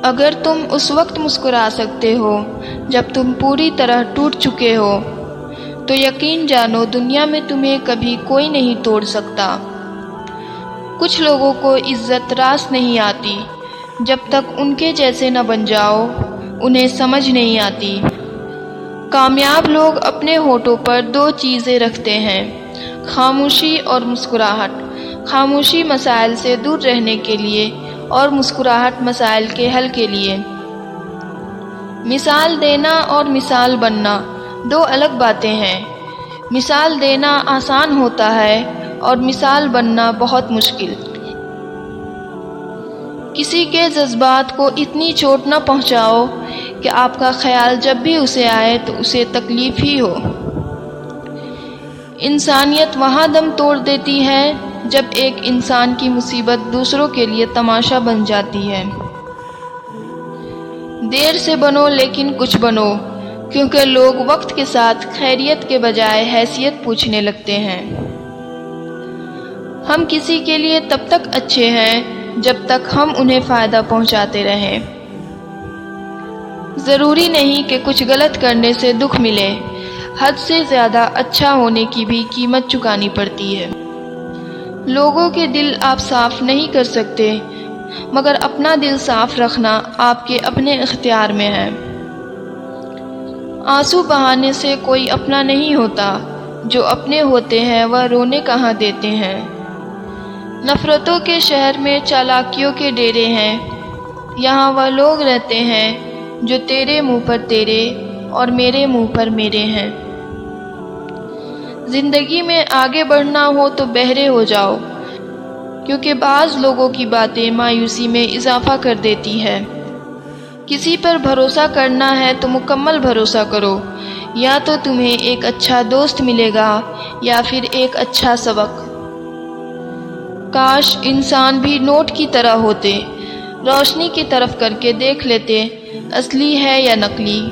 اگر تم اس وقت مسکرا سکتے ہو جب تم پوری طرح ٹوٹ چکے ہو تو یقین جانو دنیا میں تمہیں کبھی کوئی نہیں توڑ سکتا۔ کچھ لوگوں کو عزت راس نہیں آتی، جب تک ان کے جیسے نہ بن جاؤ انہیں سمجھ نہیں آتی۔ کامیاب لوگ اپنے ہونٹوں پر دو چیزیں رکھتے ہیں، خاموشی اور مسکراہٹ۔ خاموشی مسائل سے دور رہنے کے لیے اور مسکراہٹ مسائل کے حل کے لیے۔ مثال دینا اور مثال بننا دو الگ باتیں ہیں۔ مثال دینا آسان ہوتا ہے اور مثال بننا بہت مشکل۔ کسی کے جذبات کو اتنی چوٹ نہ پہنچاؤ کہ آپ کا خیال جب بھی اسے آئے تو اسے تکلیف ہی ہو۔ انسانیت وہاں دم توڑ دیتی ہے جب ایک انسان کی مصیبت دوسروں کے لیے تماشا بن جاتی ہے۔ دیر سے بنو لیکن کچھ بنو، کیونکہ لوگ وقت کے ساتھ خیریت کے بجائے حیثیت پوچھنے لگتے ہیں۔ ہم کسی کے لیے تب تک اچھے ہیں جب تک ہم انہیں فائدہ پہنچاتے رہیں۔ ضروری نہیں کہ کچھ غلط کرنے سے دکھ ملے، حد سے زیادہ اچھا ہونے کی بھی قیمت چکانی پڑتی ہے۔ لوگوں کے دل آپ صاف نہیں کر سکتے، مگر اپنا دل صاف رکھنا آپ کے اپنے اختیار میں ہے۔ آنسو بہانے سے کوئی اپنا نہیں ہوتا، جو اپنے ہوتے ہیں وہ رونے کہاں دیتے ہیں۔ نفرتوں کے شہر میں چالاکیوں کے ڈیرے ہیں، یہاں وہ لوگ رہتے ہیں جو تیرے منہ پر تیرے اور میرے منہ پر میرے ہیں۔ زندگی میں آگے بڑھنا ہو تو بہرے ہو جاؤ، کیونکہ بعض لوگوں کی باتیں مایوسی میں اضافہ کر دیتی ہے۔ کسی پر بھروسہ کرنا ہے تو مکمل بھروسہ کرو، یا تو تمہیں ایک اچھا دوست ملے گا یا پھر ایک اچھا سبق۔ کاش انسان بھی نوٹ کی طرح ہوتے، روشنی کی طرف کر کے دیکھ لیتے اصلی ہے یا نقلی۔